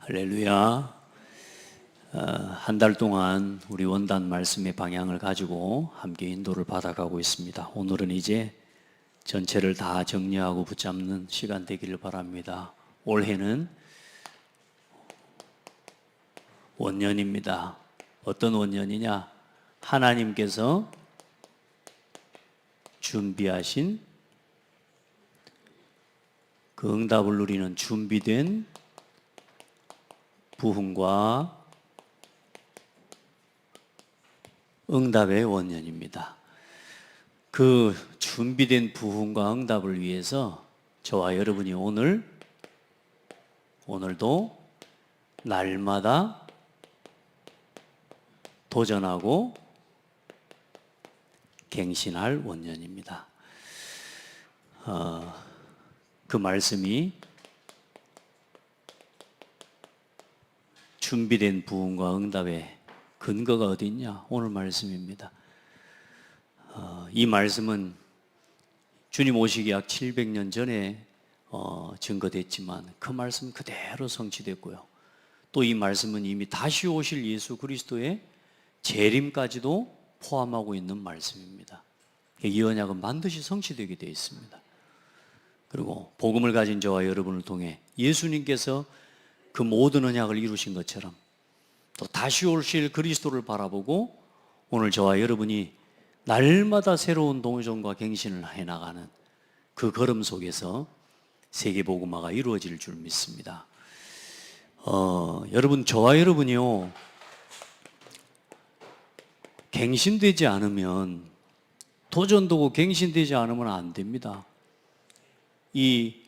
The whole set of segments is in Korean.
할렐루야. 한 달 동안 우리 원단 말씀의 방향을 가지고 함께 인도를 받아가고 있습니다. 오늘은 이제 전체를 다 정리하고 붙잡는 시간 되기를 바랍니다. 올해는 원년입니다. 어떤 원년이냐? 하나님께서 준비하신 그 응답을 누리는 준비된 부흥과 응답의 원년입니다. 그 준비된 부흥과 응답을 위해서 저와 여러분이 오늘도 날마다 도전하고 갱신할 원년입니다. 그 말씀이 준비된 부흥과 응답의 근거가 어디 있냐? 오늘 말씀입니다. 이 말씀은 주님 오시기 약 700년 전에 증거됐지만 그 말씀 그대로 성취됐고요. 또 이 말씀은 이미 다시 오실 예수 그리스도의 재림까지도 포함하고 있는 말씀입니다. 이 언약은 반드시 성취되게 되어 있습니다. 그리고 복음을 가진 저와 여러분을 통해 예수님께서 그 모든 언약을 이루신 것처럼 또 다시 오실 그리스도를 바라보고 오늘 저와 여러분이 날마다 새로운 도전과 갱신을 해나가는 그 걸음 속에서 세계복음화가 이루어질 줄 믿습니다. 여러분, 저와 여러분이요, 갱신되지 않으면, 도전되고 갱신되지 않으면 안 됩니다. 이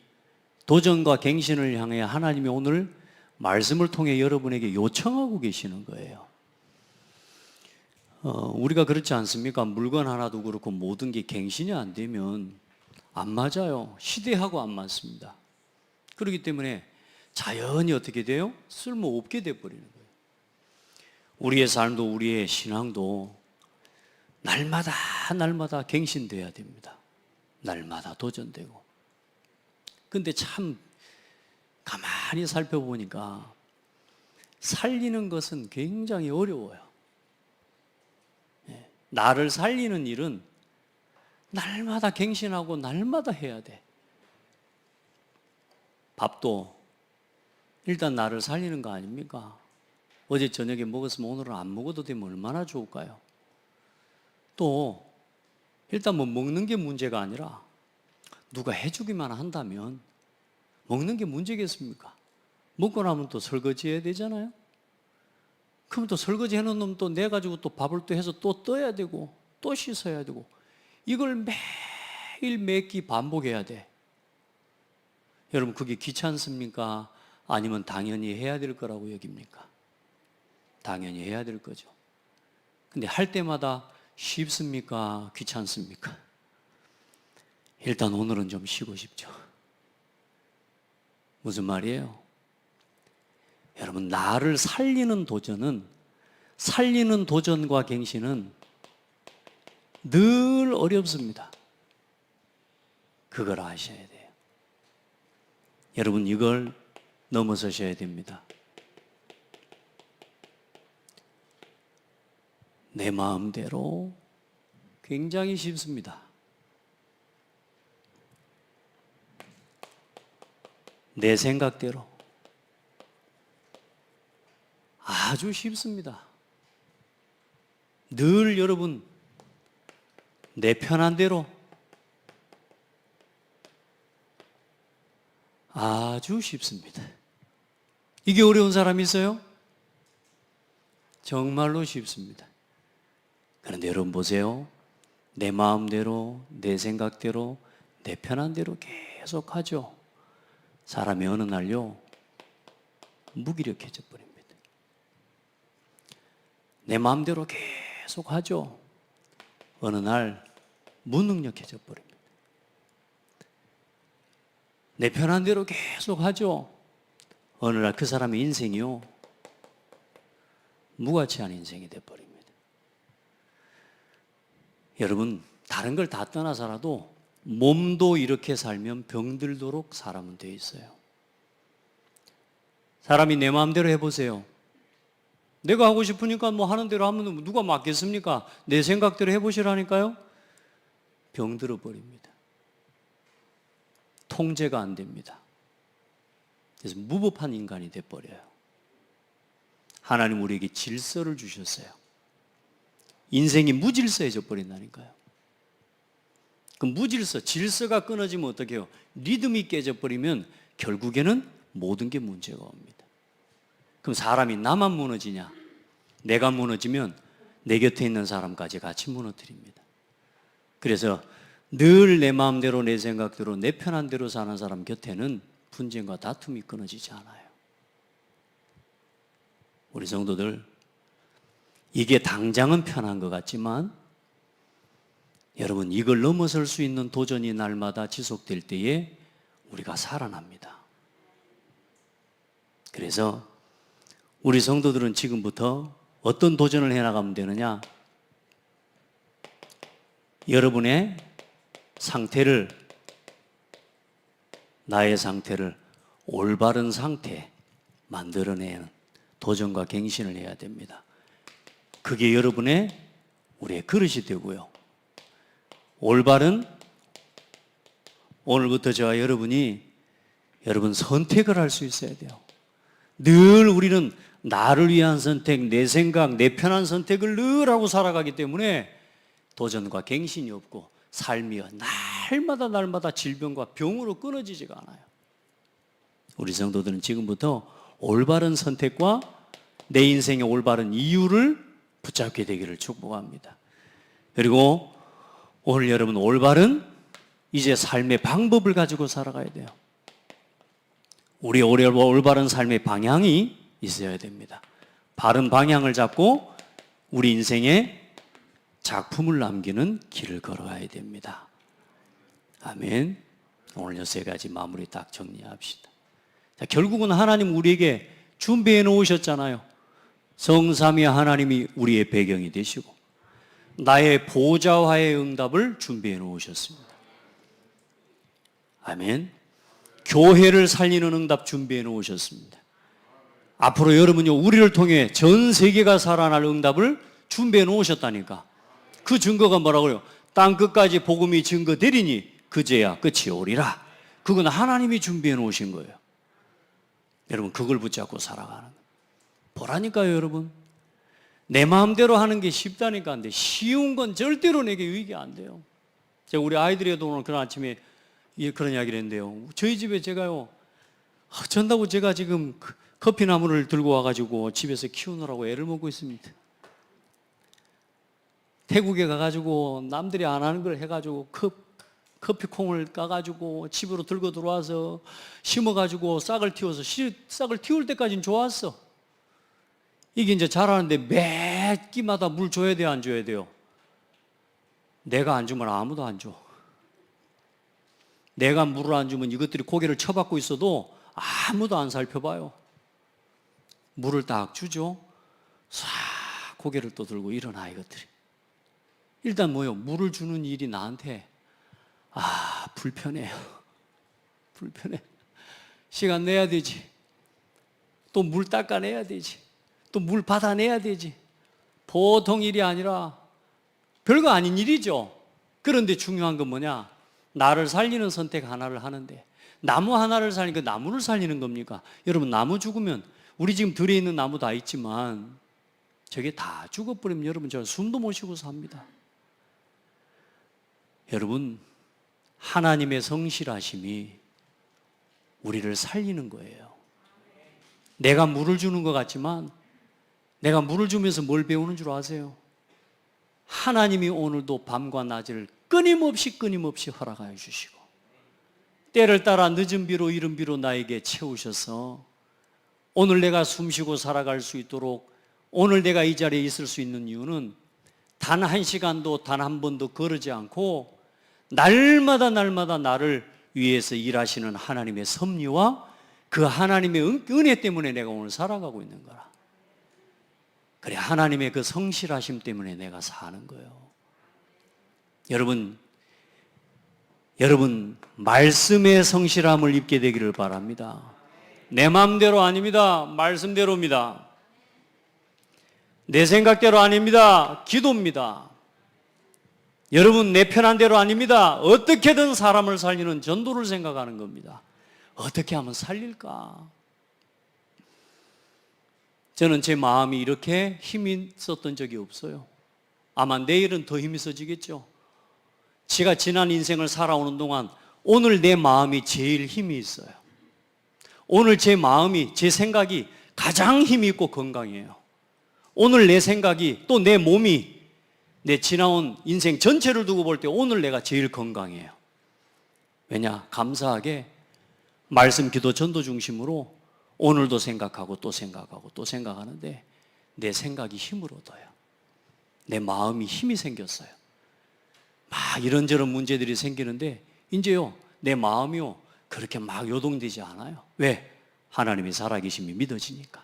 도전과 갱신을 향해 하나님이 오늘 말씀을 통해 여러분에게 요청하고 계시는 거예요. 우리가 그렇지 않습니까? 물건 하나도 그렇고 모든 게 갱신이 안 되면 안 맞아요. 시대하고 안 맞습니다. 그렇기 때문에 자연히 어떻게 돼요? 쓸모없게 돼버리는 거예요. 우리의 삶도 우리의 신앙도 날마다 갱신돼야 됩니다. 날마다 도전되고. 근데 참 가만히 살펴보니까 살리는 것은 굉장히 어려워요. 나를 살리는 일은 날마다 갱신하고 날마다 해야 돼. 밥도 일단 나를 살리는 거 아닙니까? 어제 저녁에 먹었으면 오늘은 안 먹어도 되면 얼마나 좋을까요? 또 일단 뭐 먹는 게 문제가 아니라 누가 해주기만 한다면 먹는 게 문제겠습니까? 먹고 나면 또 설거지 해야 되잖아요? 그럼 또 설거지 해놓은 놈 또 내가지고 또 밥을 또 해서 또 떠야 되고 또 씻어야 되고 이걸 매일 매끼 반복해야 돼. 여러분, 그게 귀찮습니까? 아니면 당연히 해야 될 거라고 여깁니까? 당연히 해야 될 거죠. 근데 할 때마다 쉽습니까? 귀찮습니까? 일단 오늘은 좀 쉬고 싶죠. 무슨 말이에요? 여러분, 나를 살리는 도전과 갱신은 늘 어렵습니다. 그걸 아셔야 돼요. 여러분, 이걸 넘어서셔야 됩니다. 내 마음대로 굉장히 쉽습니다. 내 생각대로 아주 쉽습니다. 늘 여러분 내 편한 대로 아주 쉽습니다. 이게 어려운 사람이 있어요? 정말로 쉽습니다. 그런데 여러분 보세요. 내 마음대로, 내 생각대로, 내 편한 대로 계속 하죠. 사람이 어느 날요 무기력해져 버립니다. 내 마음대로 계속 하죠. 어느 날 무능력해져 버립니다. 내 편한 대로 계속 하죠. 어느 날 그 사람의 인생이요 무가치한 인생이 되어버립니다. 여러분, 다른 걸 다 떠나서라도 몸도 이렇게 살면 병들도록 사람은 되어 있어요. 사람이 내 마음대로 해보세요. 내가 하고 싶으니까 뭐 하는 대로 하면 누가 맞겠습니까? 내 생각대로 해보시라니까요. 병들어 버립니다. 통제가 안 됩니다. 그래서 무법한 인간이 돼버려요. 하나님 우리에게 질서를 주셨어요. 인생이 무질서해져 버린다니까요. 그 무질서, 질서가 끊어지면 어떻게 해요? 리듬이 깨져버리면 결국에는 모든 게 문제가 옵니다. 그럼 사람이 나만 무너지냐? 내가 무너지면 내 곁에 있는 사람까지 같이 무너뜨립니다. 그래서 늘 내 마음대로 내 생각대로 내 편한 대로 사는 사람 곁에는 분쟁과 다툼이 끊어지지 않아요. 우리 성도들, 이게 당장은 편한 것 같지만 여러분, 이걸 넘어설 수 있는 도전이 날마다 지속될 때에 우리가 살아납니다. 그래서 우리 성도들은 지금부터 어떤 도전을 해나가면 되느냐? 여러분의 상태를, 나의 상태를 올바른 상태 만들어내는 도전과 갱신을 해야 됩니다. 그게 여러분의, 우리의 그릇이 되고요. 올바른, 오늘부터 저와 여러분이 여러분 선택을 할 수 있어야 돼요. 늘 우리는 나를 위한 선택, 내 생각, 내 편한 선택을 늘 하고 살아가기 때문에 도전과 갱신이 없고 삶이 날마다 질병과 병으로 끊어지지가 않아요. 우리 성도들은 지금부터 올바른 선택과 내 인생의 올바른 이유를 붙잡게 되기를 축복합니다. 그리고 오늘 여러분 올바른 이제 삶의 방법을 가지고 살아가야 돼요. 우리 올바른 삶의 방향이 있어야 됩니다. 바른 방향을 잡고 우리 인생에 작품을 남기는 길을 걸어가야 됩니다. 아멘. 오늘 요 세 가지 마무리 딱 정리합시다. 자, 결국은 하나님 우리에게 준비해 놓으셨잖아요. 성삼위 하나님이 우리의 배경이 되시고 나의 보좌와의 응답을 준비해 놓으셨습니다. 아멘. 교회를 살리는 응답 준비해 놓으셨습니다. 앞으로 여러분요, 우리를 통해 전 세계가 살아날 응답을 준비해 놓으셨다니까. 그 증거가 뭐라고요? 땅 끝까지 복음이 증거되리니 그제야 끝이 오리라. 그건 하나님이 준비해 놓으신 거예요. 여러분, 그걸 붙잡고 살아가는 거예요. 보라니까요, 여러분. 내 마음대로 하는 게 쉽다니까. 근데 쉬운 건 절대로 내게 유익이 안 돼요. 제가 우리 아이들에도 오늘 그런 아침에 그런 이야기를 했는데요. 저희 집에 제가요, 어쩐다고 제가 지금 커피나무를 들고 와가지고 집에서 키우느라고 애를 먹고 있습니다. 태국에 가가지고 남들이 안 하는 걸 해가지고 커피콩을 까가지고 집으로 들고 들어와서 심어가지고 싹을 틔워서 싹을 틔울 때까지는 좋았어. 이게 이제 자라는데 매 끼마다 물 줘야 돼요, 안 줘야 돼요? 내가 안 주면 아무도 안 줘. 내가 물을 안 주면 이것들이 고개를 쳐박고 있어도 아무도 안 살펴봐요. 물을 딱 주죠. 싹 고개를 또 들고 일어나 이것들이. 일단 뭐요? 물을 주는 일이 나한테 불편해요. 불편해. 시간 내야 되지. 또 물 닦아내야 되지. 또 물 받아내야 되지. 보통 일이 아니라 별거 아닌 일이죠. 그런데 중요한 건 뭐냐? 나를 살리는 선택 하나를 하는데 나무 하나를 살리니까 나무를 살리는 겁니까? 여러분, 나무 죽으면 우리 지금 들에 있는 나무 다 있지만 저게 다 죽어버리면 여러분 저 숨도 못 쉬고 삽니다. 여러분, 하나님의 성실하심이 우리를 살리는 거예요. 내가 물을 주는 것 같지만 내가 물을 주면서 뭘 배우는 줄 아세요? 하나님이 오늘도 밤과 낮을 끊임없이 허락하여 주시고 때를 따라 늦은 비로 이른 비로 나에게 채우셔서 오늘 내가 숨쉬고 살아갈 수 있도록 오늘 내가 이 자리에 있을 수 있는 이유는 단 한 시간도 단 한 번도 거르지 않고 날마다 나를 위해서 일하시는 하나님의 섭리와 그 하나님의 은혜 때문에 내가 오늘 살아가고 있는 거라. 그래, 하나님의 그 성실하심 때문에 내가 사는 거예요. 여러분 말씀의 성실함을 입게 되기를 바랍니다. 내 마음대로 아닙니다. 말씀대로입니다. 내 생각대로 아닙니다. 기도입니다. 여러분, 내 편한 대로 아닙니다. 어떻게든 사람을 살리는 전도를 생각하는 겁니다. 어떻게 하면 살릴까? 저는 제 마음이 이렇게 힘이 있었던 적이 없어요. 아마 내일은 더 힘이 있어지겠죠. 제가 지난 인생을 살아오는 동안 오늘 내 마음이 제일 힘이 있어요. 오늘 제 마음이, 제 생각이 가장 힘이 있고 건강해요. 오늘 내 생각이, 또 내 몸이, 내 지나온 인생 전체를 두고 볼 때 오늘 내가 제일 건강해요. 왜냐? 감사하게 말씀, 기도, 전도 중심으로 오늘도 생각하고 또 생각하고 또 생각하는데 내 생각이 힘을 얻어요. 내 마음이 힘이 생겼어요. 막 이런저런 문제들이 생기는데 이제요, 내 마음이요, 그렇게 막 요동되지 않아요. 왜? 하나님이 살아계심이 믿어지니까.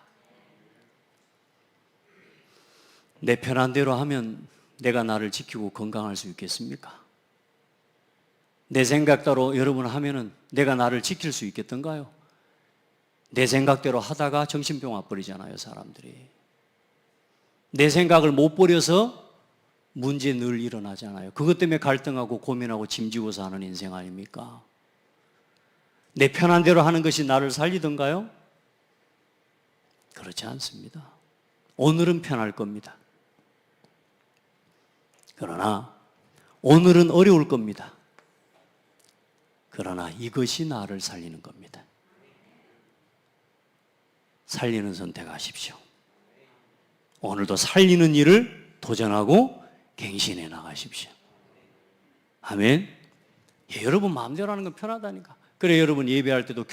내 편한 대로 하면 내가 나를 지키고 건강할 수 있겠습니까? 내 생각대로 여러분 하면은 내가 나를 지킬 수 있겠던가요? 내 생각대로 하다가 정신병 와버리잖아요, 사람들이. 내 생각을 못 버려서 문제 늘 일어나잖아요. 그것 때문에 갈등하고 고민하고 짐지고 사는 인생 아닙니까? 내 편한 대로 하는 것이 나를 살리던가요? 그렇지 않습니다. 오늘은 편할 겁니다. 그러나 오늘은 어려울 겁니다. 그러나 이것이 나를 살리는 겁니다. 살리는 선택하십시오. 오늘도 살리는 일을 도전하고 갱신해 나가십시오. 아멘. 예, 여러분 마음대로 하는 건 편하다니까. 그래, 여러분 예배할 때도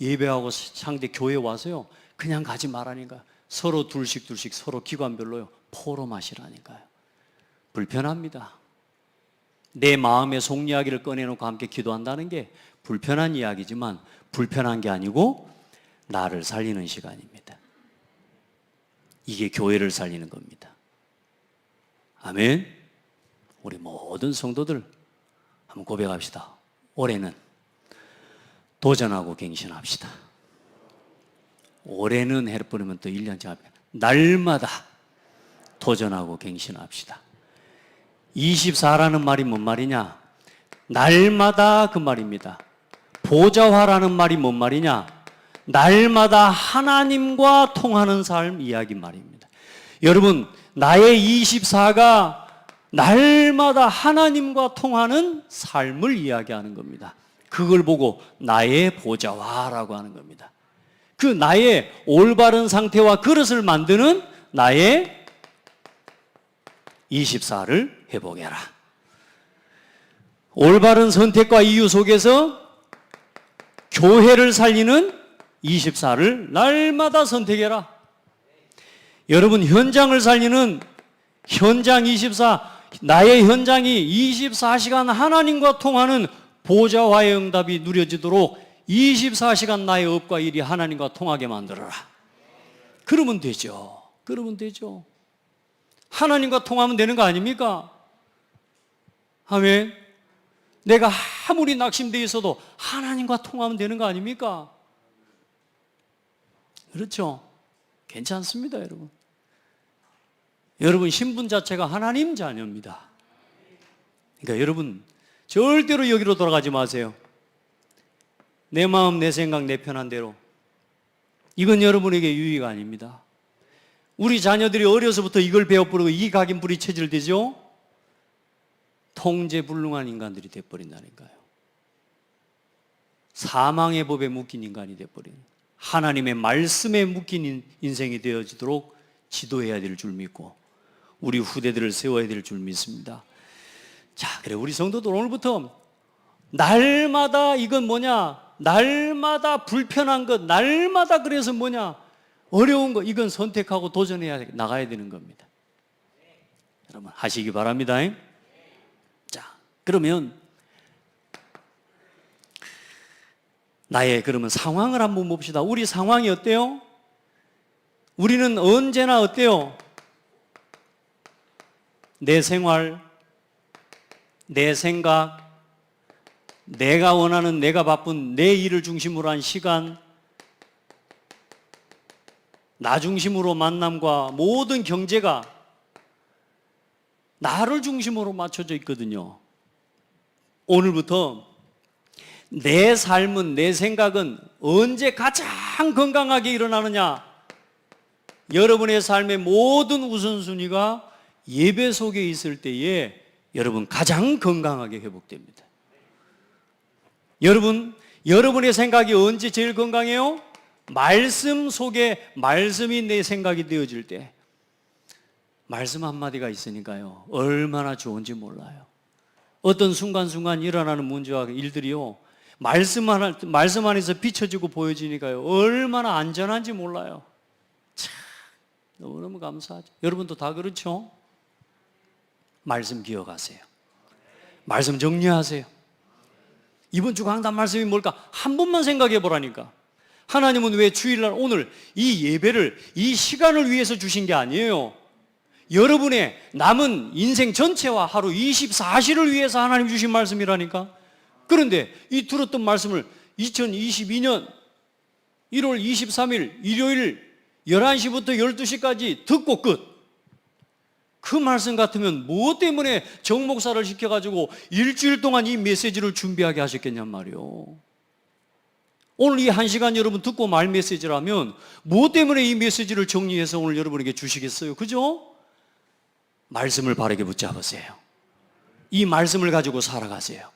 예배하고 상대 교회 와서요, 그냥 가지 말라니까. 서로 둘씩 서로 기관별로요, 포럼하시라니까요. 불편합니다. 내 마음의 속 이야기를 꺼내놓고 함께 기도한다는 게 불편한 이야기지만 불편한 게 아니고 나를 살리는 시간입니다. 이게 교회를 살리는 겁니다. 아멘. 우리 모든 성도들 한번 고백합시다. 올해는 도전하고 갱신합시다. 올해는 해버리면 또 1년째 날마다 도전하고 갱신합시다. 24라는 말이 뭔 말이냐? 날마다 그 말입니다. 보좌화라는 말이 뭔 말이냐? 날마다 하나님과 통하는 삶 이야기 말입니다. 여러분, 나의 24가 날마다 하나님과 통하는 삶을 이야기하는 겁니다. 그걸 보고 나의 보좌화라고 하는 겁니다. 그 나의 올바른 상태와 그릇을 만드는 나의 24를 회복해라. 올바른 선택과 이유 속에서 교회를 살리는 24를 날마다 선택해라. 여러분, 현장을 살리는 현장 24, 나의 현장이 24시간 하나님과 통하는 보좌와의 응답이 누려지도록 24시간 나의 업과 일이 하나님과 통하게 만들어라. 그러면 되죠. 그러면 되죠. 하나님과 통하면 되는 거 아닙니까? 아멘. 내가 아무리 낙심되어 있어도 하나님과 통하면 되는 거 아닙니까? 그렇죠? 괜찮습니다, 여러분. 여러분 신분 자체가 하나님 자녀입니다. 그러니까 여러분 절대로 여기로 돌아가지 마세요. 내 마음, 내 생각, 내 편한 대로. 이건 여러분에게 유익 아닙니다. 우리 자녀들이 어려서부터 이걸 배워버리고 이 각인불이 체질되죠? 통제불능한 인간들이 돼버린다니까요. 사망의 법에 묶인 인간이 돼버린, 하나님의 말씀에 묶인 인생이 되어지도록 지도해야 될 줄 믿고 우리 후대들을 세워야 될 줄 믿습니다. 자, 그래, 우리 성도들 오늘부터 날마다 이건 뭐냐? 날마다 불편한 것, 날마다 그래서 뭐냐? 어려운 거, 이건 선택하고 도전해야 나가야 되는 겁니다. 여러분 하시기 바랍니다. 자, 그러면 나의 그러면 상황을 한번 봅시다. 우리 상황이 어때요? 우리는 언제나 어때요? 내 생활, 내 생각, 내가 원하는, 내가 바쁜 내 일을 중심으로 한 시간, 나 중심으로 만남과 모든 경제가 나를 중심으로 맞춰져 있거든요. 오늘부터 내 삶은, 내 생각은 언제 가장 건강하게 일어나느냐? 여러분의 삶의 모든 우선순위가 예배 속에 있을 때에 여러분 가장 건강하게 회복됩니다. 여러분의 생각이 언제 제일 건강해요? 말씀 속에 말씀이 내 생각이 되어질 때. 말씀 한마디가 있으니까요, 얼마나 좋은지 몰라요. 어떤 순간순간 일어나는 문제와 일들이요, 말씀 안에서 비춰지고 보여지니까요, 얼마나 안전한지 몰라요. 참, 너무너무 감사하죠. 여러분도 다 그렇죠? 말씀 기억하세요. 말씀 정리하세요. 이번 주 강단 말씀이 뭘까? 한 번만 생각해 보라니까. 하나님은 왜 주일날 오늘 이 예배를, 이 시간을 위해서 주신 게 아니에요. 여러분의 남은 인생 전체와 하루 24시를 위해서 하나님 주신 말씀이라니까. 그런데 이 들었던 말씀을 2022년 1월 23일 일요일 11시부터 12시까지 듣고 끝. 그 말씀 같으면 무엇 때문에 정 목사를 시켜가지고 일주일 동안 이 메시지를 준비하게 하셨겠냔 말이요. 오늘 이 1시간 여러분 듣고 말 메시지라면 무엇 때문에 이 메시지를 정리해서 오늘 여러분에게 주시겠어요? 그죠? 말씀을 바르게 붙잡으세요. 이 말씀을 가지고 살아가세요.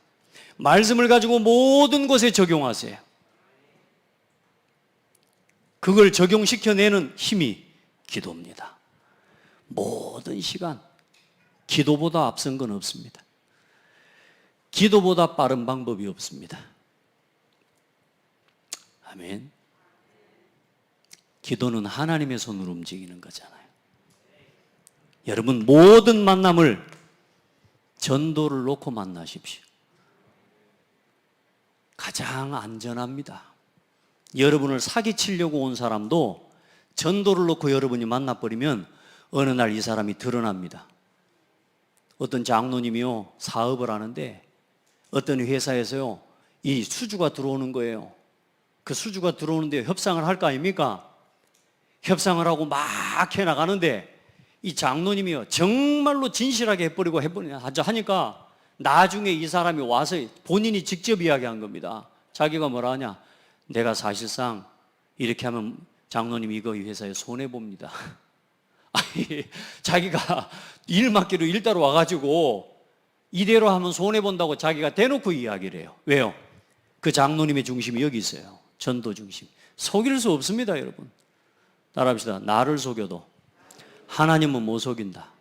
말씀을 가지고 모든 것에 적용하세요. 그걸 적용시켜내는 힘이 기도입니다. 모든 시간 기도보다 앞선 건 없습니다. 기도보다 빠른 방법이 없습니다. 아멘. 기도는 하나님의 손으로 움직이는 거잖아요. 여러분 모든 만남을 전도를 놓고 만나십시오. 가장 안전합니다. 여러분을 사기치려고 온 사람도 전도를 놓고 여러분이 만나버리면 어느 날 이 사람이 드러납니다. 어떤 장로님이요, 사업을 하는데 어떤 회사에서요, 이 수주가 들어오는 거예요. 그 수주가 들어오는데 협상을 할 거 아닙니까? 협상을 하고 막 해나가는데 이 장로님이요, 정말로 진실하게 해버리고 하니까 나중에 이 사람이 와서 본인이 직접 이야기한 겁니다. 자기가 뭐라 하냐? 내가 사실상 이렇게 하면 장로님이 이거 이 회사에 손해봅니다. 아니, 자기가 일 맡기로 일 따로 와가지고 이대로 하면 손해본다고 자기가 대놓고 이야기를 해요. 왜요? 그 장로님의 중심이 여기 있어요. 전도 중심. 속일 수 없습니다, 여러분. 따라합시다. 나를 속여도 하나님은 못 속인다.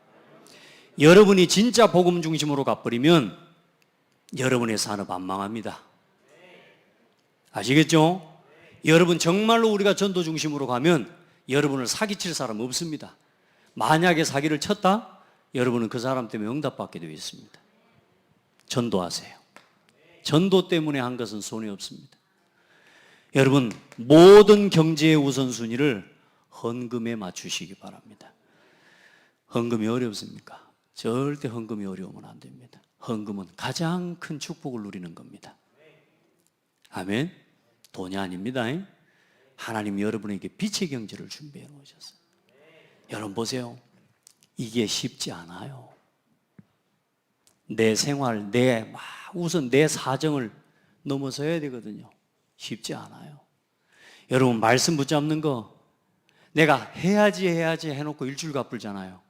여러분이 진짜 복음 중심으로 가버리면 여러분의 산업 안 망합니다. 아시겠죠? 여러분 정말로 우리가 전도 중심으로 가면 여러분을 사기칠 사람 없습니다. 만약에 사기를 쳤다? 여러분은 그 사람 때문에 응답받게 되어 있습니다. 전도하세요. 전도 때문에 한 것은 손해 없습니다. 여러분 모든 경제의 우선순위를 헌금에 맞추시기 바랍니다. 헌금이 어렵습니까? 절대 헌금이 어려우면 안 됩니다. 헌금은 가장 큰 축복을 누리는 겁니다. 아멘. 돈이 아닙니다. 하나님이 여러분에게 빛의 경제를 준비해 놓으셨어요. 여러분 보세요. 이게 쉽지 않아요. 내 생활, 우선 내 사정을 넘어서야 되거든요. 쉽지 않아요. 여러분 말씀 붙잡는 거 내가 해야지 해놓고 일주일 가불잖아요.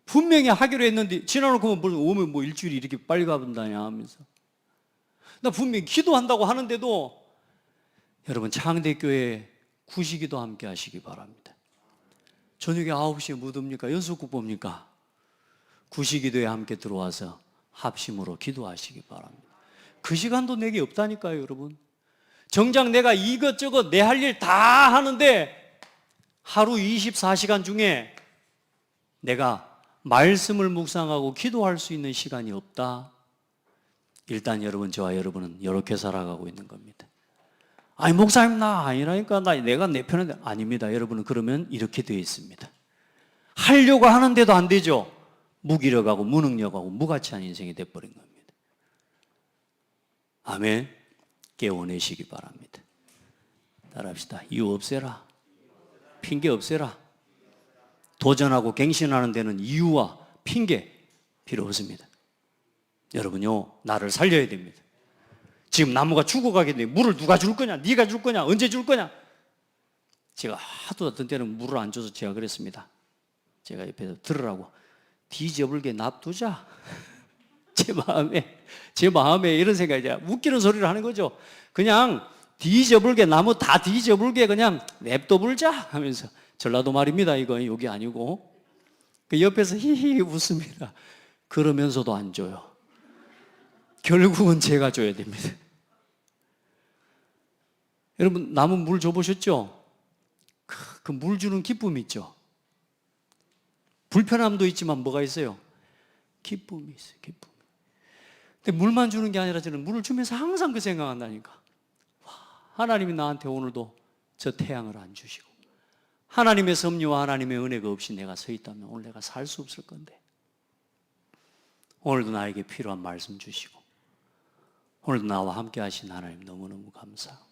분명히 하기로 했는데 지나놓고 오면 뭐 일주일이 이렇게 빨리 가본다냐 하면서 나 분명히 기도한다고 하는데도 여러분 창대교회 구시기도 함께 하시기 바랍니다. 저녁에 9시에 뭐 듭니까? 연속국 봅니까? 구시기도에 함께 들어와서 합심으로 기도하시기 바랍니다. 그 시간도 내게 없다니까요, 여러분. 정작 내가 이것저것 내 할 일 다 하는데 하루 24시간 중에 내가 말씀을 묵상하고 기도할 수 있는 시간이 없다. 일단 여러분, 저와 여러분은 이렇게 살아가고 있는 겁니다. 아니 목사님 나 아니라니까, 내가 내 편인데. 아닙니다. 여러분은 그러면 이렇게 되어 있습니다. 하려고 하는데도 안 되죠. 무기력하고 무능력하고 무가치한 인생이 돼버린 겁니다. 아멘. 깨워내시기 바랍니다. 따라합시다. 이유 없애라. 핑계 없애라. 도전하고 갱신하는 데는 이유와 핑계 필요 없습니다. 여러분요, 나를 살려야 됩니다. 지금 나무가 죽어가겠네. 물을 누가 줄 거냐? 네가 줄 거냐? 언제 줄 거냐? 제가 하도 어떤 때는 물을 안 줘서 제가 그랬습니다. 제가 옆에서 들으라고. 뒤져불게 놔두자. 제 마음에 이런 생각이 웃기는 소리를 하는 거죠. 그냥 뒤져불게, 나무 다 뒤져불게 그냥 냅둬불자 하면서. 전라도 말입니다. 이거 여기 아니고. 그 옆에서 히히 웃습니다. 그러면서도 안 줘요. 결국은 제가 줘야 됩니다. 여러분, 나무 물 줘보셨죠? 그 물 주는 기쁨이 있죠. 불편함도 있지만 뭐가 있어요? 기쁨이 있어요. 기쁨. 근데 물만 주는 게 아니라 저는 물을 주면서 항상 그 생각한다니까. 와, 하나님이 나한테 오늘도 저 태양을 안 주시고 하나님의 섭리와 하나님의 은혜가 없이 내가 서 있다면 오늘 내가 살 수 없을 건데, 오늘도 나에게 필요한 말씀 주시고 오늘도 나와 함께 하신 하나님 너무너무 감사하고,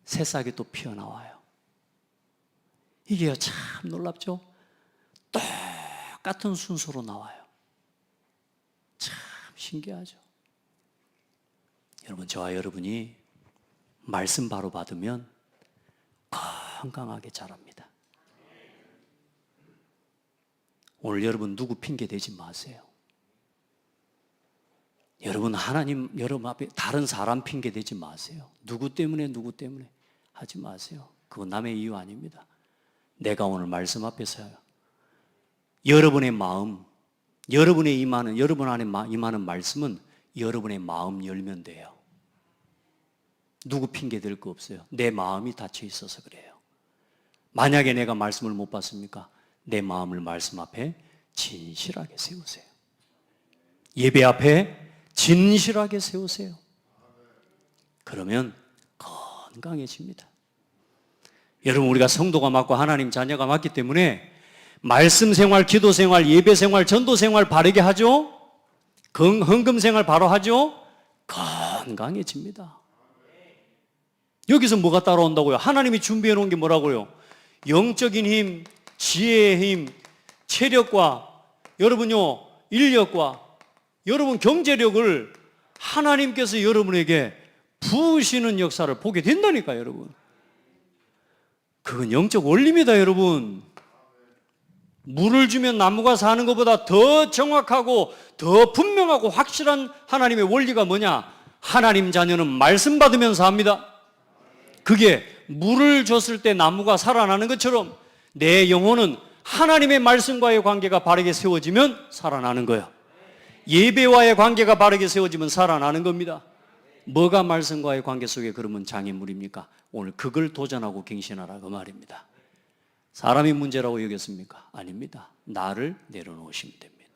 새싹이 또 피어나와요. 이게 참 놀랍죠? 똑같은 순서로 나와요. 참 신기하죠? 여러분, 저와 여러분이 말씀 바로 받으면 건강하게 자랍니다. 오늘 여러분 누구 핑계 대지 마세요. 여러분 하나님, 여러분 앞에 다른 사람 핑계 대지 마세요. 누구 때문에 하지 마세요. 그건 남의 이유 아닙니다. 내가 오늘 말씀 앞에서요, 여러분의 마음, 여러분 안에 임하는 말씀은 여러분의 마음 열면 돼요. 누구 핑계 댈 거 없어요. 내 마음이 닫혀 있어서 그래요. 만약에 내가 말씀을 못 받습니까? 내 마음을 말씀 앞에 진실하게 세우세요. 예배 앞에 진실하게 세우세요. 그러면 건강해집니다. 여러분, 우리가 성도가 맞고 하나님 자녀가 맞기 때문에 말씀 생활, 기도 생활, 예배 생활, 전도 생활 바르게 하죠? 헌금 생활 바로 하죠? 건강해집니다. 여기서 뭐가 따라온다고요? 하나님이 준비해 놓은 게 뭐라고요? 영적인 힘, 지혜의 힘, 체력과 여러분요, 인력과 여러분 경제력을 하나님께서 여러분에게 부으시는 역사를 보게 된다니까요, 여러분. 그건 영적 원리입니다, 여러분. 물을 주면 나무가 사는 것보다 더 정확하고 더 분명하고 확실한 하나님의 원리가 뭐냐? 하나님 자녀는 말씀 받으면 삽니다. 그게 물을 줬을 때 나무가 살아나는 것처럼 내 영혼은 하나님의 말씀과의 관계가 바르게 세워지면 살아나는 거예요. 예배와의 관계가 바르게 세워지면 살아나는 겁니다. 뭐가 말씀과의 관계 속에 그러면 장애물입니까? 오늘 그걸 도전하고 갱신하라, 그 말입니다. 사람이 문제라고 여겼습니까? 아닙니다. 나를 내려놓으시면 됩니다.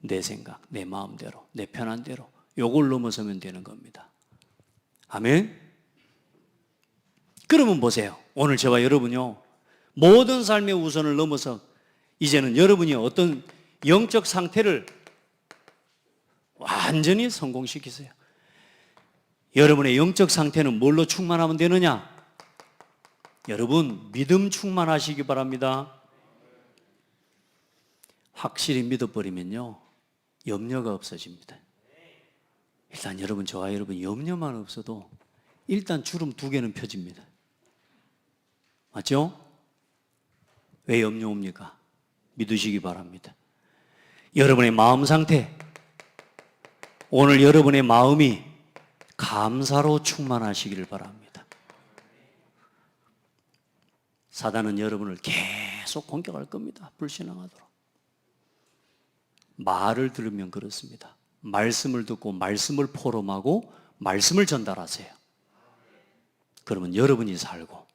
내 생각, 내 마음대로, 내 편한 대로 요걸 넘어서면 되는 겁니다. 아멘? 그러면 보세요. 오늘 저와 여러분요, 모든 삶의 우선을 넘어서 이제는 여러분이 어떤 영적 상태를 완전히 성공시키세요. 여러분의 영적 상태는 뭘로 충만하면 되느냐? 여러분, 믿음 충만하시기 바랍니다. 확실히 믿어버리면요, 염려가 없어집니다. 일단 여러분, 저와 여러분 염려만 없어도 일단 주름 2개는 펴집니다. 맞죠? 왜 염려 옵니까? 믿으시기 바랍니다. 여러분의 마음 상태, 오늘 여러분의 마음이 감사로 충만하시기를 바랍니다. 사단은 여러분을 계속 공격할 겁니다. 불신앙하도록. 말을 들으면 그렇습니다. 말씀을 듣고 말씀을 포럼하고 말씀을 전달하세요. 그러면 여러분이 살고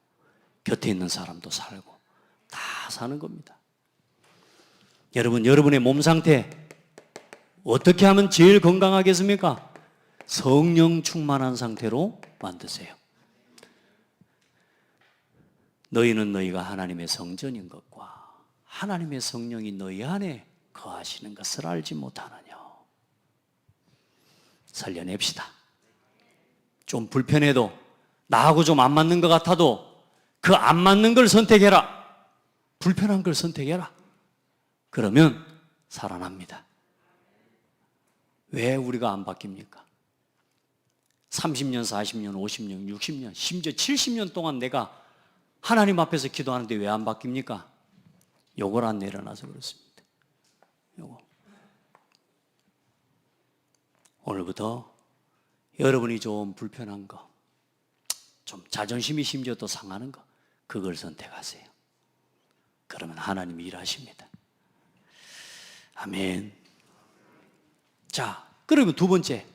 곁에 있는 사람도 살고 다 사는 겁니다. 여러분, 여러분의 몸 상태 어떻게 하면 제일 건강하겠습니까? 성령 충만한 상태로 만드세요. 너희는 너희가 하나님의 성전인 것과 하나님의 성령이 너희 안에 거하시는 것을 알지 못하느냐. 살려냅시다. 좀 불편해도, 나하고 좀 안 맞는 것 같아도 그 안 맞는 걸 선택해라. 불편한 걸 선택해라. 그러면 살아납니다. 왜 우리가 안 바뀝니까? 30년, 40년, 50년, 60년, 심지어 70년 동안 내가 하나님 앞에서 기도하는데 왜 안 바뀝니까? 요걸 안 내려놔서 그렇습니다. 요거. 오늘부터 여러분이 좀 불편한 거, 좀 자존심이 심지어 또 상하는 거, 그걸 선택하세요. 그러면 하나님이 일하십니다. 아멘. 자, 그러면 두 번째.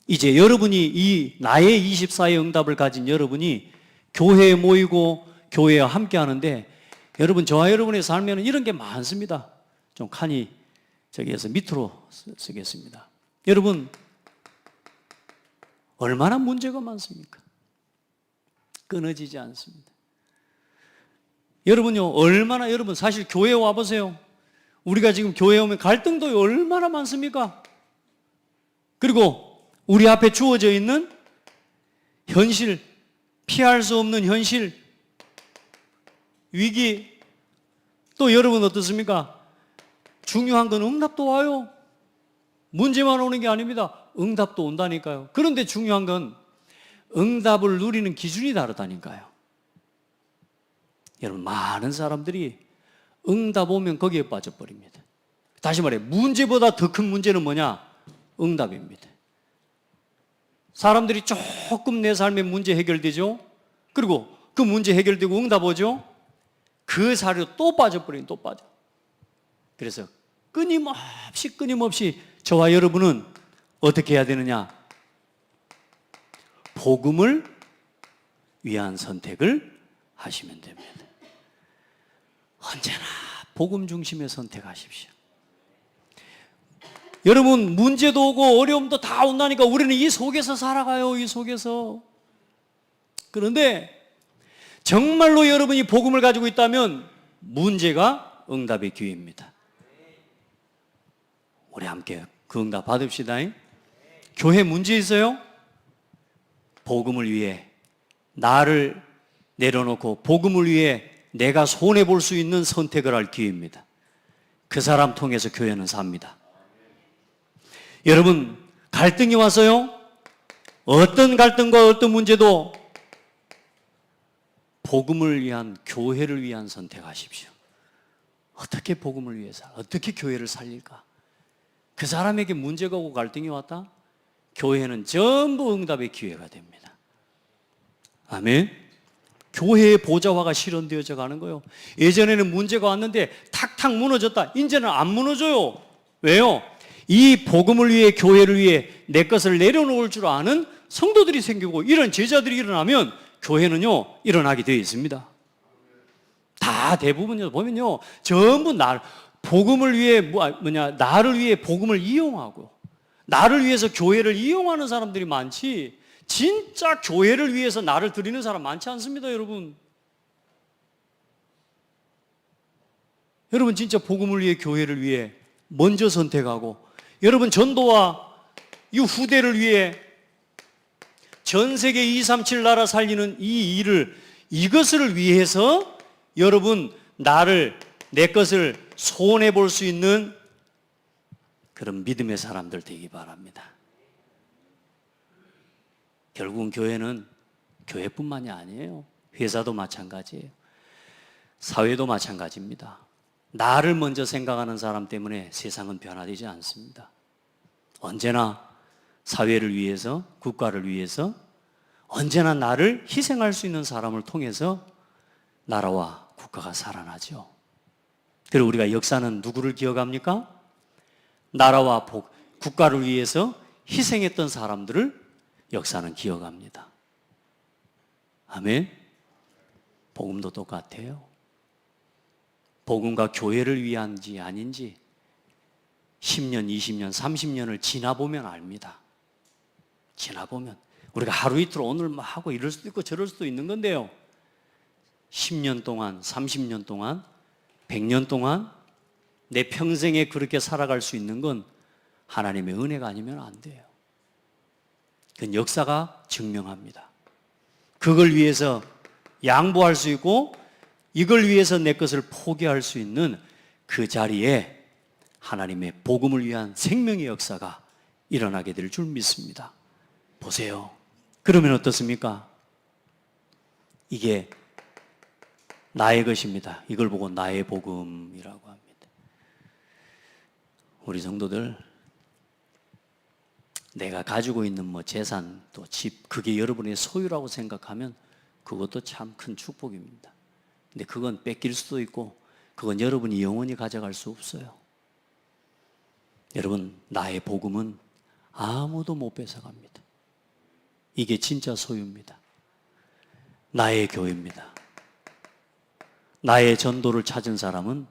이제 여러분이 이 나의 24의 응답을 가진 여러분이 교회에 모이고 교회와 함께 하는데, 여러분, 저와 여러분의 삶에는 이런 게 많습니다. 좀 칸이 저기에서 밑으로 쓰겠습니다. 여러분, 얼마나 문제가 많습니까? 끊어지지 않습니다. 여러분요, 얼마나, 여러분 사실 교회에 와보세요. 우리가 지금 교회에 오면 갈등도 얼마나 많습니까? 그리고 우리 앞에 주어져 있는 현실, 피할 수 없는 현실, 위기, 또 여러분 어떻습니까? 중요한 건 응답도 와요. 문제만 오는 게 아닙니다. 응답도 온다니까요. 그런데 중요한 건 응답을 누리는 기준이 다르다니까요. 여러분, 많은 사람들이 응답 오면 거기에 빠져버립니다. 다시 말해, 문제보다 더 큰 문제는 뭐냐? 응답입니다. 사람들이 조금 내 삶의 문제 해결되죠? 그리고 그 문제 해결되고 응답 오죠? 그 사료 또 빠져버리면 또 빠져. 그래서 끊임없이 저와 여러분은 어떻게 해야 되느냐? 복음을 위한 선택을 하시면 됩니다. 언제나 복음 중심의 선택하십시오. 여러분, 문제도 오고 어려움도 다 온다니까 우리는 이 속에서 살아가요. 이 속에서. 그런데 정말로 여러분이 복음을 가지고 있다면 문제가 응답의 기회입니다. 우리 함께 그 응답 받읍시다. 교회 문제 있어요? 복음을 위해 나를 내려놓고 복음을 위해 내가 손해볼 수 있는 선택을 할 기회입니다. 그 사람 통해서 교회는 삽니다. 여러분, 갈등이 왔어요? 어떤 갈등과 어떤 문제도 복음을 위한, 교회를 위한 선택하십시오. 어떻게 복음을 위해서, 어떻게 교회를 살릴까? 그 사람에게 문제가 오고 갈등이 왔다? 교회는 전부 응답의 기회가 됩니다. 아멘. 교회의 보좌화가 실현되어져 가는 거예요. 예전에는 문제가 왔는데 탁탁 무너졌다. 이제는 안 무너져요. 왜요? 이 복음을 위해, 교회를 위해 내 것을 내려놓을 줄 아는 성도들이 생기고 이런 제자들이 일어나면 교회는요, 일어나게 되어 있습니다. 다 대부분요, 보면요, 전부 복음을 위해, 나를 위해 복음을 이용하고, 나를 위해서 교회를 이용하는 사람들이 많지, 진짜 교회를 위해서 나를 드리는 사람 많지 않습니다, 여러분. 여러분, 진짜 복음을 위해, 교회를 위해 먼저 선택하고, 여러분, 전도와 이 후대를 위해 전 세계 237 나라 살리는 이 일을, 이것을 위해서 여러분, 내 것을 손해볼 수 있는 그런 믿음의 사람들 되기 바랍니다. 결국은 교회는 교회뿐만이 아니에요. 회사도 마찬가지예요. 사회도 마찬가지입니다. 나를 먼저 생각하는 사람 때문에 세상은 변화되지 않습니다. 언제나 사회를 위해서, 국가를 위해서, 언제나 나를 희생할 수 있는 사람을 통해서 나라와 국가가 살아나죠. 그리고 우리가 역사는 누구를 기억합니까? 나라와 국가를 위해서 희생했던 사람들을 역사는 기억합니다. 아멘. 복음도 똑같아요. 복음과 교회를 위한지 아닌지 10년, 20년, 30년을 지나보면 압니다. 지나보면 우리가 하루 이틀 오늘 막 하고 이럴 수도 있고 저럴 수도 있는 건데요, 10년 동안, 30년 동안, 100년 동안 내 평생에 그렇게 살아갈 수 있는 건 하나님의 은혜가 아니면 안 돼요. 그건 역사가 증명합니다. 그걸 위해서 양보할 수 있고 이걸 위해서 내 것을 포기할 수 있는 그 자리에 하나님의 복음을 위한 생명의 역사가 일어나게 될 줄 믿습니다. 보세요. 그러면 어떻습니까? 이게 나의 것입니다. 이걸 보고 나의 복음이라고 합니다. 우리 성도들, 내가 가지고 있는 재산, 또 집, 그게 여러분의 소유라고 생각하면 그것도 참 큰 축복입니다. 근데 그건 뺏길 수도 있고 그건 여러분이 영원히 가져갈 수 없어요. 여러분, 나의 복음은 아무도 못 뺏어갑니다. 이게 진짜 소유입니다. 나의 교회입니다. 나의 전도를 찾은 사람은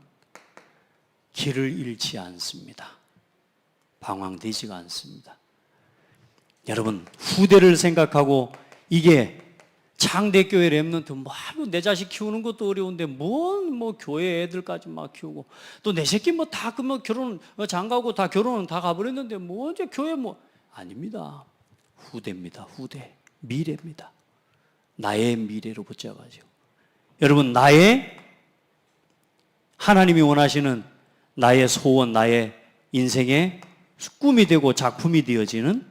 길을 잃지 않습니다. 방황되지가 않습니다. 여러분, 후대를 생각하고 이게 창대교회 랩런트 내 자식 키우는 것도 어려운데 교회 애들까지 막 키우고 또 내 새끼 다 결혼 장가고 다 결혼은 다 가버렸는데 이제 교회 아닙니다. 후대입니다. 후대. 미래입니다. 나의 미래로 붙잡아가지고 여러분, 하나님이 원하시는 나의 소원, 나의 인생의 꿈이 되고 작품이 되어지는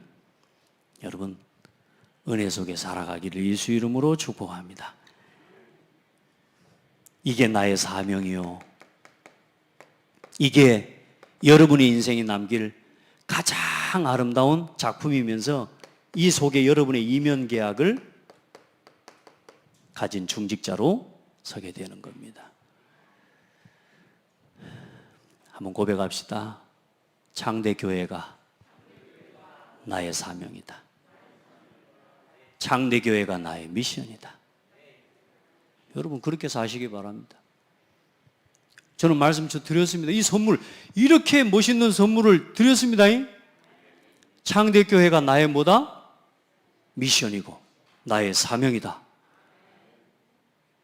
여러분, 은혜 속에 살아가기를 예수 이름으로 축복합니다. 이게 나의 사명이요. 이게 여러분의 인생에 남길 가장 아름다운 작품이면서 이 속에 여러분의 이면 계약을 가진 중직자로 서게 되는 겁니다. 한번 고백합시다. 창대교회가 나의 사명이다. 창대교회가 나의 미션이다. 여러분, 그렇게 사시기 바랍니다. 저는 말씀 드렸습니다. 이 선물, 이렇게 멋있는 선물을 드렸습니다. 창대교회가 나의 미션이고 나의 사명이다.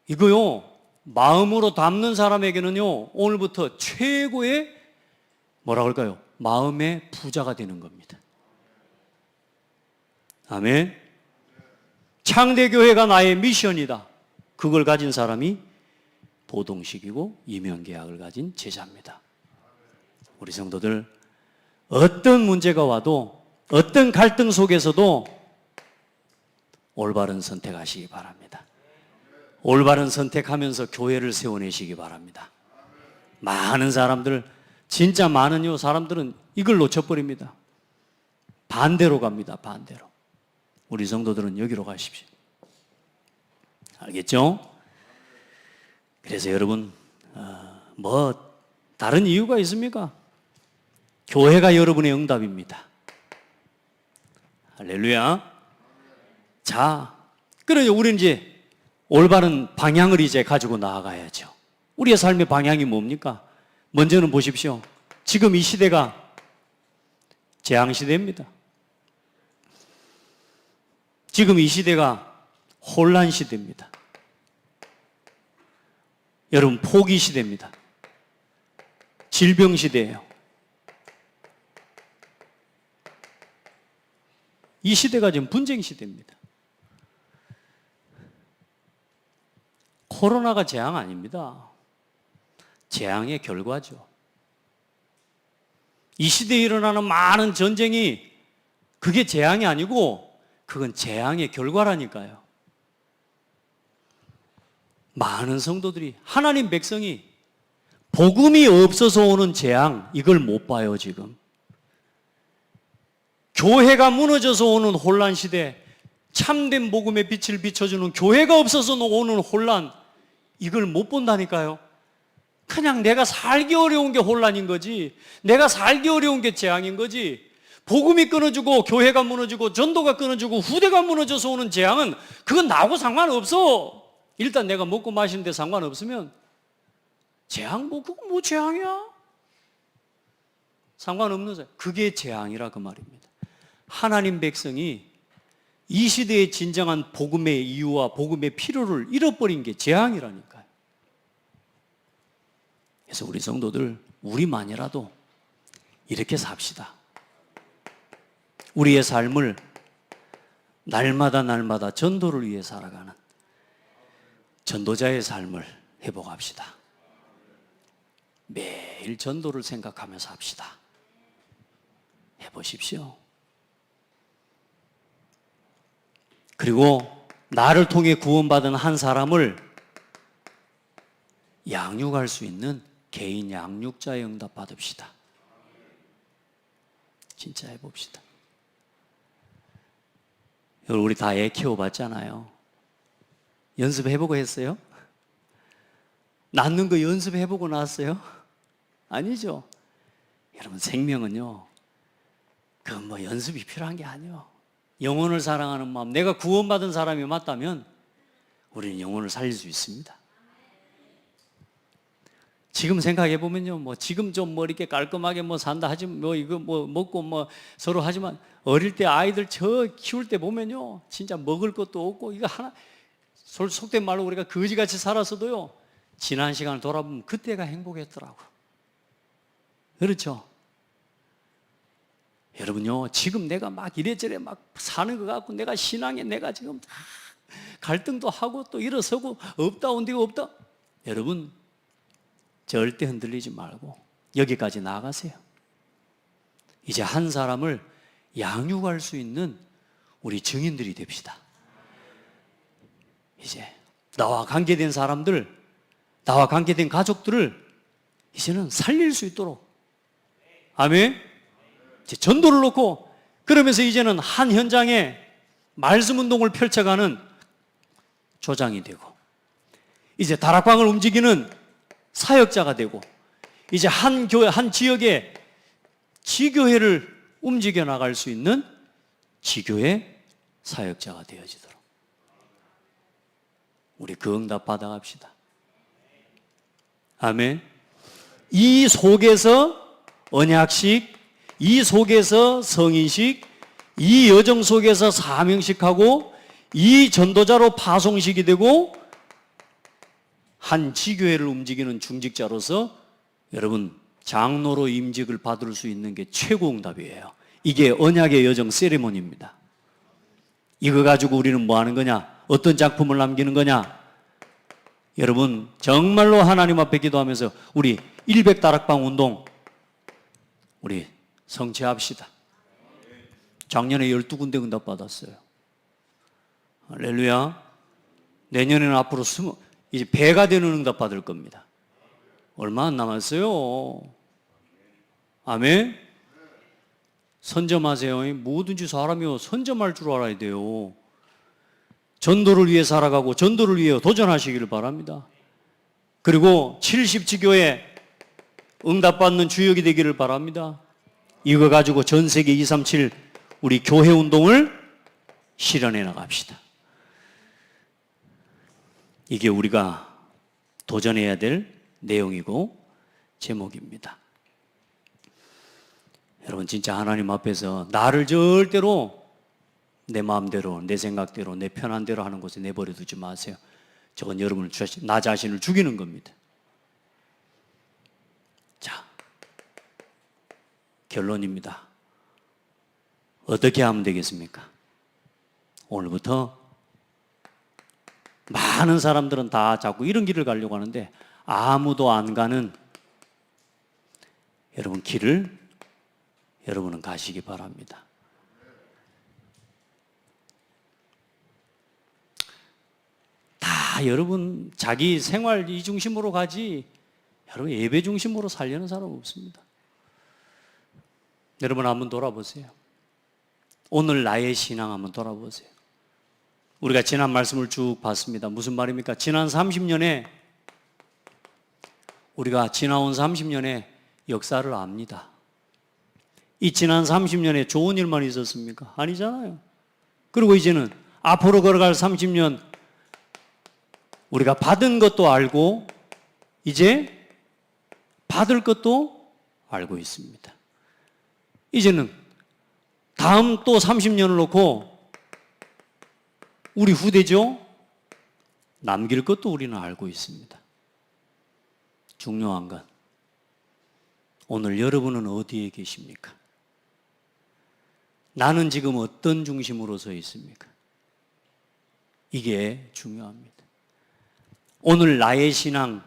이거요, 마음으로 담는 사람에게는요, 오늘부터 최고의 마음의 부자가 되는 겁니다. 아멘. 창대교회가 나의 미션이다. 그걸 가진 사람이 보동식이고 이면계약을 가진 제자입니다. 우리 성도들, 어떤 문제가 와도 어떤 갈등 속에서도 올바른 선택하시기 바랍니다. 올바른 선택하면서 교회를 세워내시기 바랍니다. 많은 사람들, 진짜 많은 사람들은 이걸 놓쳐버립니다. 반대로 갑니다. 반대로. 우리 성도들은 여기로 가십시오. 알겠죠? 그래서 여러분, 다른 이유가 있습니까? 교회가 여러분의 응답입니다. 할렐루야. 자, 그러니 우리는 이제 올바른 방향을 이제 가지고 나아가야죠. 우리의 삶의 방향이 뭡니까? 먼저는 보십시오. 지금 이 시대가 재앙시대입니다. 지금 이 시대가 혼란 시대입니다. 여러분, 포기 시대입니다. 질병 시대예요. 이 시대가 지금 분쟁 시대입니다. 코로나가 재앙 아닙니다. 재앙의 결과죠. 이 시대에 일어나는 많은 전쟁이 그게 재앙이 아니고 그건 재앙의 결과라니까요. 많은 성도들이, 하나님 백성이 복음이 없어서 오는 재앙, 이걸 못 봐요, 지금. 교회가 무너져서 오는 혼란 시대, 참된 복음의 빛을 비춰주는 교회가 없어서 오는 혼란, 이걸 못 본다니까요. 그냥 내가 살기 어려운 게 혼란인 거지, 내가 살기 어려운 게 재앙인 거지. 복음이 끊어지고 교회가 무너지고 전도가 끊어지고 후대가 무너져서 오는 재앙은 그건 나하고 상관없어. 일단 내가 먹고 마시는데 상관없으면 재앙 그거 재앙이야? 상관없는 사람, 그게 재앙이라 그 말입니다. 하나님 백성이 이 시대의 진정한 복음의 이유와 복음의 필요를 잃어버린 게 재앙이라니까요. 그래서 우리 성도들, 우리만이라도 이렇게 삽시다. 우리의 삶을 날마다 전도를 위해 살아가는, 전도자의 삶을 회복합시다. 매일 전도를 생각하면서 합시다. 해보십시오. 그리고 나를 통해 구원받은 한 사람을 양육할 수 있는 개인 양육자의 응답 받읍시다. 진짜 해봅시다. 우리 다 애 키워봤잖아요. 연습해보고 했어요? 낳는 거 연습해보고 낳았어요? 아니죠. 여러분, 생명은요, 그 뭐 연습이 필요한 게 아니에요. 영혼을 사랑하는 마음, 내가 구원받은 사람이 맞다면 우리는 영혼을 살릴 수 있습니다. 지금 생각해 보면요, 뭐 지금 좀 뭐 이렇게 깔끔하게 뭐 산다 하지만 뭐 이거 뭐 먹고 뭐 서로 하지만 어릴 때 아이들 저 키울 때 보면요, 진짜 먹을 것도 없고 이거 하나 속된 말로 우리가 거지같이 살았어도요, 지난 시간을 돌아보면 그때가 행복했더라고. 그렇죠? 여러분요, 지금 내가 막 이래저래 막 사는 것 같고 내가 신앙에 내가 지금 갈등도 하고 또 일어서고 없다 온 데가 없다. 여러분, 절대 흔들리지 말고 여기까지 나아가세요. 이제 한 사람을 양육할 수 있는 우리 증인들이 됩시다. 이제 나와 관계된 사람들, 나와 관계된 가족들을 이제는 살릴 수 있도록, 아멘. 이제 전도를 놓고 그러면서 이제는 한 현장에 말씀 운동을 펼쳐가는 조장이 되고, 이제 다락방을 움직이는 사역자가 되고, 이제 한 교회, 한 지역에 지교회를 움직여 나갈 수 있는 지교회 사역자가 되어지도록 우리 그 응답 받아갑시다. 아멘. 이 속에서 언약식, 이 속에서 성인식, 이 여정 속에서 사명식하고 이 전도자로 파송식이 되고 한 지교회를 움직이는 중직자로서 여러분 장로로 임직을 받을 수 있는 게 최고 응답이에요. 이게 언약의 여정 세리머니입니다. 이거 가지고 우리는 뭐 하는 거냐? 어떤 작품을 남기는 거냐? 여러분 정말로 하나님 앞에 기도하면서 우리 100다락방 운동 우리 성취합시다. 작년에 12군데 응답 받았어요. 할렐루야. 내년에는 앞으로 이제 배가 되는 응답 받을 겁니다. 얼마 안 남았어요. 아멘. 선점하세요. 뭐든지 사람이요 선점할 줄 알아야 돼요. 전도를 위해 살아가고 전도를 위해 도전하시기를 바랍니다. 그리고 70지교에 응답받는 주역이 되기를 바랍니다. 이거 가지고 전 세계 237 우리 교회 운동을 실현해 나갑시다. 이게 우리가 도전해야 될 내용이고 제목입니다. 여러분 진짜 하나님 앞에서 나를 절대로 내 마음대로 내 생각대로 내 편한 대로 하는 곳에 내버려 두지 마세요. 저건 여러분을 나 자신을 죽이는 겁니다. 자, 결론입니다. 어떻게 하면 되겠습니까? 오늘부터 많은 사람들은 다 자꾸 이런 길을 가려고 하는데 아무도 안 가는 여러분 길을 여러분은 가시기 바랍니다. 다 여러분 자기 생활 이 중심으로 가지 여러분 예배 중심으로 살려는 사람 없습니다. 여러분 한번 돌아보세요. 오늘 나의 신앙 한번 돌아보세요. 우리가 지난 말씀을 쭉 봤습니다. 무슨 말입니까? 지난 30년에 우리가 지나온 30년의 역사를 압니다. 이 지난 30년에 좋은 일만 있었습니까? 아니잖아요. 그리고 이제는 앞으로 걸어갈 30년 우리가 받은 것도 알고 이제 받을 것도 알고 있습니다. 이제는 다음 또 30년을 놓고 우리 후대죠? 남길 것도 우리는 알고 있습니다. 중요한 건 오늘 여러분은 어디에 계십니까? 나는 지금 어떤 중심으로 서 있습니까? 이게 중요합니다. 오늘 나의 신앙,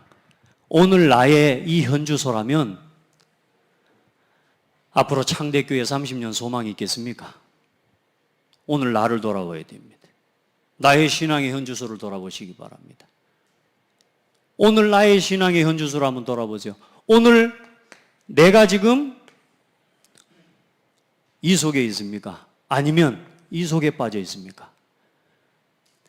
오늘 나의 이 현주소라면 앞으로 창대교회 30년 소망이 있겠습니까? 오늘 나를 돌아봐야 됩니다. 나의 신앙의 현주소를 돌아보시기 바랍니다. 오늘 나의 신앙의 현주소를 한번 돌아보세요. 오늘 내가 지금 이 속에 있습니까? 아니면 이 속에 빠져 있습니까?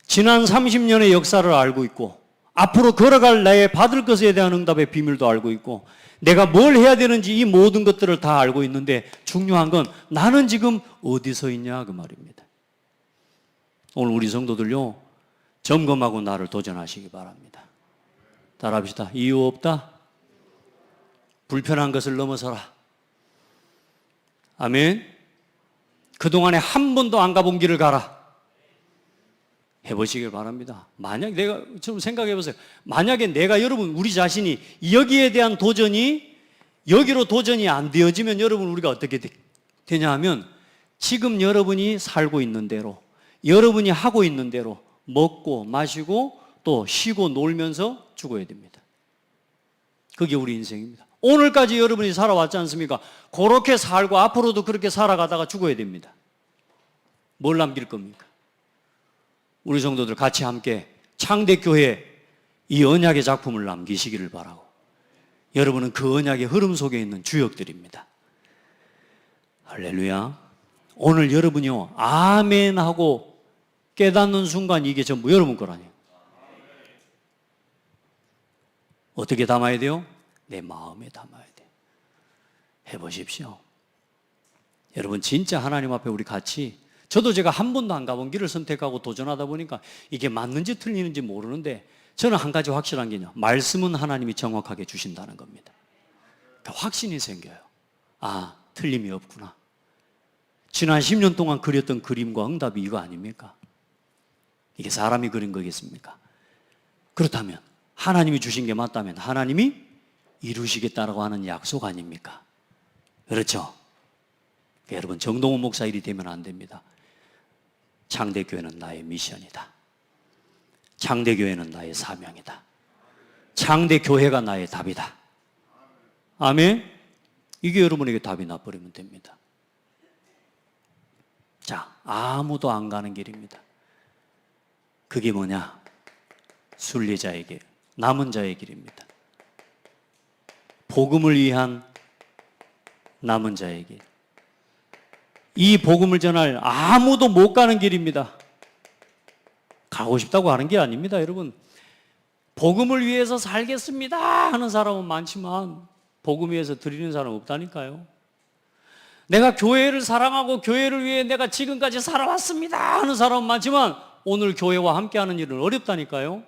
지난 30년의 역사를 알고 있고 앞으로 걸어갈 나의 받을 것에 대한 응답의 비밀도 알고 있고 내가 뭘 해야 되는지 이 모든 것들을 다 알고 있는데 중요한 건 나는 지금 어디서 있냐 그 말입니다. 오늘 우리 성도들요 점검하고 나를 도전하시기 바랍니다. 따라합시다. 이유 없다. 불편한 것을 넘어서라. 아멘. 그동안에 한 번도 안 가본 길을 가라. 해보시길 바랍니다. 만약 내가 좀 생각해 보세요. 만약에 내가 여러분 우리 자신이 여기에 대한 도전이 여기로 도전이 안 되어지면 여러분 우리가 어떻게 되냐 하면 지금 여러분이 살고 있는 대로 여러분이 하고 있는 대로 먹고 마시고 또 쉬고 놀면서 죽어야 됩니다. 그게 우리 인생입니다. 오늘까지 여러분이 살아왔지 않습니까? 그렇게 살고 앞으로도 그렇게 살아가다가 죽어야 됩니다. 뭘 남길 겁니까? 우리 성도들 같이 함께 창대교회 이 언약의 작품을 남기시기를 바라고 여러분은 그 언약의 흐름 속에 있는 주역들입니다. 할렐루야. 오늘 여러분이요 아멘 하고 깨닫는 순간 이게 전부 여러분 거라니요. 어떻게 담아야 돼요? 내 마음에 담아야 돼요. 해보십시오. 여러분 진짜 하나님 앞에 우리 같이 저도 제가 한 번도 안 가본 길을 선택하고 도전하다 보니까 이게 맞는지 틀리는지 모르는데 저는 한 가지 확실한 게요. 말씀은 하나님이 정확하게 주신다는 겁니다. 그러니까 확신이 생겨요. 아, 틀림이 없구나. 지난 10년 동안 그렸던 그림과 응답이 이거 아닙니까? 이게 사람이 그린 거겠습니까? 그렇다면 하나님이 주신 게 맞다면 하나님이 이루시겠다라고 하는 약속 아닙니까? 그렇죠? 그러니까 여러분 정동훈 목사 일이 되면 안 됩니다. 창대교회는 나의 미션이다. 창대교회는 나의 사명이다. 창대교회가 나의 답이다. 아멘? 이게 여러분에게 답이 나버리면 됩니다. 자, 아무도 안 가는 길입니다. 그게 뭐냐? 순례자의 길, 남은 자의 길입니다. 복음을 위한 남은 자의 길. 이 복음을 전할 아무도 못 가는 길입니다. 가고 싶다고 하는 게 아닙니다, 여러분. 복음을 위해서 살겠습니다 하는 사람은 많지만 복음 위해서 드리는 사람은 없다니까요. 내가 교회를 사랑하고 교회를 위해 내가 지금까지 살아왔습니다 하는 사람은 많지만 오늘 교회와 함께하는 일은 어렵다니까요.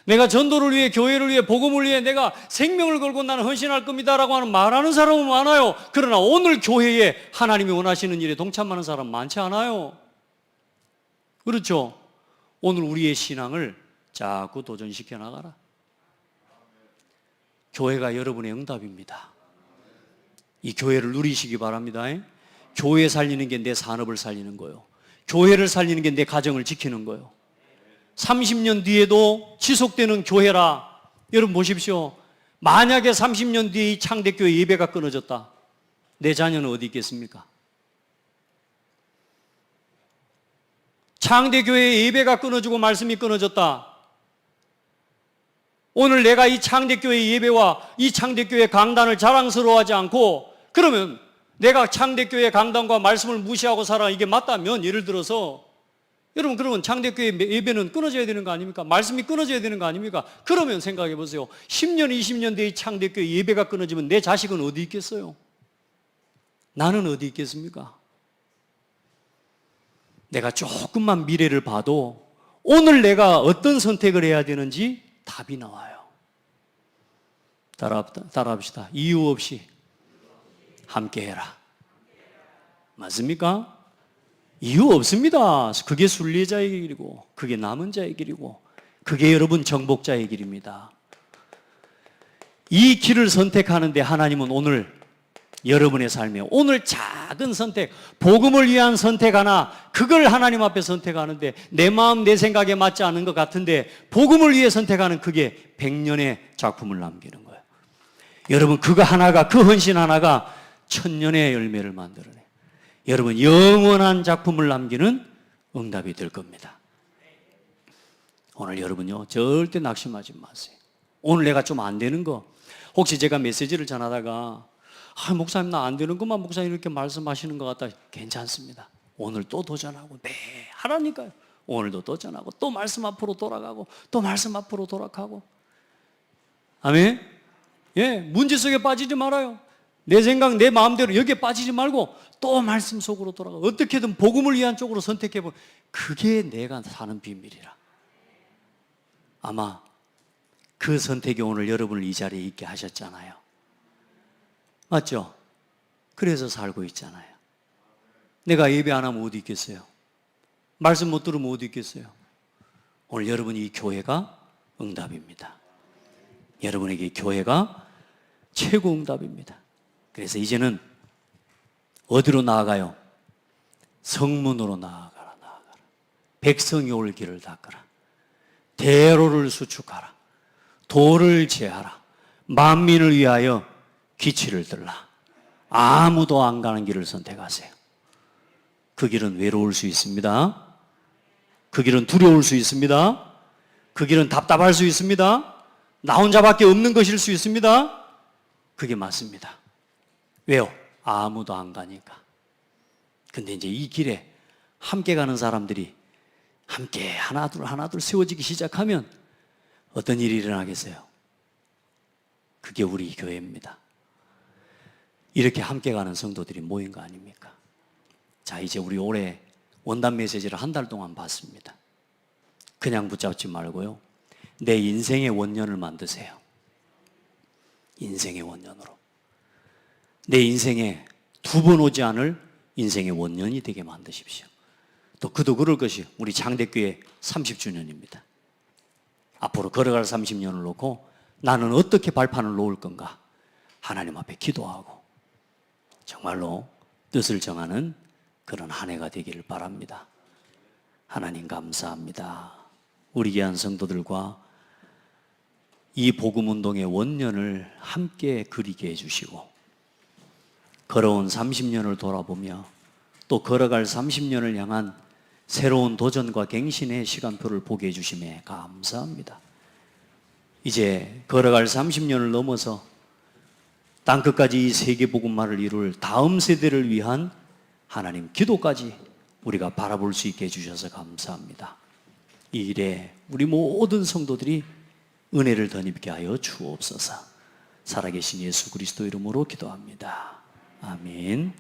내가 전도를 위해 교회를 위해 복음을 위해 내가 생명을 걸고 나는 헌신할 겁니다라고 하는 말하는 사람은 많아요. 그러나 오늘 교회에 하나님이 원하시는 일에 동참하는 사람 많지 않아요. 그렇죠? 오늘 우리의 신앙을 자꾸 도전시켜 나가라. 교회가 여러분의 응답입니다. 이 교회를 누리시기 바랍니다. 교회 살리는 게 내 산업을 살리는 거예요. 교회를 살리는 게 내 가정을 지키는 거예요. 30년 뒤에도 지속되는 교회라. 여러분 보십시오. 만약에 30년 뒤에 이 창대교회 예배가 끊어졌다. 내 자녀는 어디 있겠습니까? 창대교회 예배가 끊어지고 말씀이 끊어졌다. 오늘 내가 이 창대교회 예배와 이 창대교회 강단을 자랑스러워하지 않고 그러면 내가 창대교회 강단과 말씀을 무시하고 살아 이게 맞다면 예를 들어서 여러분 그러면 창대교회 예배는 끊어져야 되는 거 아닙니까? 말씀이 끊어져야 되는 거 아닙니까? 그러면 생각해 보세요. 10년, 20년 뒤에 창대교회 예배가 끊어지면 내 자식은 어디 있겠어요? 나는 어디 있겠습니까? 내가 조금만 미래를 봐도 오늘 내가 어떤 선택을 해야 되는지 답이 나와요. 따라합시다. 이유 없이 함께 해라. 맞습니까? 이유 없습니다. 그게 순례자의 길이고 그게 남은 자의 길이고 그게 여러분 정복자의 길입니다. 이 길을 선택하는데 하나님은 오늘 여러분의 삶에 오늘 작은 선택, 복음을 위한 선택 하나, 그걸 하나님 앞에 선택하는데 내 마음 내 생각에 맞지 않은 것 같은데 복음을 위해 선택하는 그게 100년의 작품을 남기는 거예요. 여러분 그거 하나가, 그 헌신 하나가 1000년의 열매를 만들어내요. 여러분 영원한 작품을 남기는 응답이 될 겁니다. 오늘 여러분요 절대 낙심하지 마세요. 오늘 내가 좀 안 되는 거, 혹시 제가 메시지를 전하다가 목사님 나 안 되는 것만 목사님 이렇게 말씀하시는 것 같다, 괜찮습니다. 오늘 또 도전하고 네 하라니까요. 오늘도 도전하고 또 말씀 앞으로 돌아가고 또 말씀 앞으로 돌아가고. 아멘. 예, 문제 속에 빠지지 말아요. 내 생각 내 마음대로 여기에 빠지지 말고 또 말씀 속으로 돌아가. 어떻게든 복음을 위한 쪽으로 선택해보. 그게 내가 사는 비밀이라. 아마 그 선택이 오늘 여러분을 이 자리에 있게 하셨잖아요. 맞죠? 그래서 살고 있잖아요. 내가 예배 안 하면 어디 있겠어요? 말씀 못 들으면 어디 있겠어요? 오늘 여러분이 이 교회가 응답입니다. 여러분에게 교회가 최고 응답입니다. 그래서 이제는 어디로 나아가요? 성문으로 나아가라. 백성이 올 길을 닦아라. 대로를 수축하라. 도를 제하라. 만민을 위하여 기치를 들라. 아무도 안 가는 길을 선택하세요. 그 길은 외로울 수 있습니다. 그 길은 두려울 수 있습니다. 그 길은 답답할 수 있습니다. 나 혼자밖에 없는 것일 수 있습니다. 그게 맞습니다. 왜요? 아무도 안 가니까. 근데 이제 이 길에 함께 가는 사람들이 함께 하나둘 세워지기 시작하면 어떤 일이 일어나겠어요? 그게 우리 교회입니다. 이렇게 함께 가는 성도들이 모인 거 아닙니까? 자, 이제 우리 올해 원단 메시지를 한 달 동안 봤습니다. 그냥 붙잡지 말고요, 내 인생의 원년을 만드세요. 인생의 원년으로. 내 인생에 두 번 오지 않을 인생의 원년이 되게 만드십시오. 또 그도 그럴 것이 우리 장대교회 30주년입니다. 앞으로 걸어갈 30년을 놓고 나는 어떻게 발판을 놓을 건가? 하나님 앞에 기도하고 정말로 뜻을 정하는 그런 한 해가 되기를 바랍니다. 하나님 감사합니다. 우리 귀한 성도들과 이 복음운동의 원년을 함께 그리게 해주시고 걸어온 30년을 돌아보며 또 걸어갈 30년을 향한 새로운 도전과 갱신의 시간표를 보게 해주심에 감사합니다. 이제 걸어갈 30년을 넘어서 땅끝까지 이 세계복음화를 이룰 다음 세대를 위한 하나님 기도까지 우리가 바라볼 수 있게 해주셔서 감사합니다. 이 일에 우리 모든 성도들이 은혜를 덧입게 하여 주옵소서. 살아계신 예수 그리스도 이름으로 기도합니다. 아멘.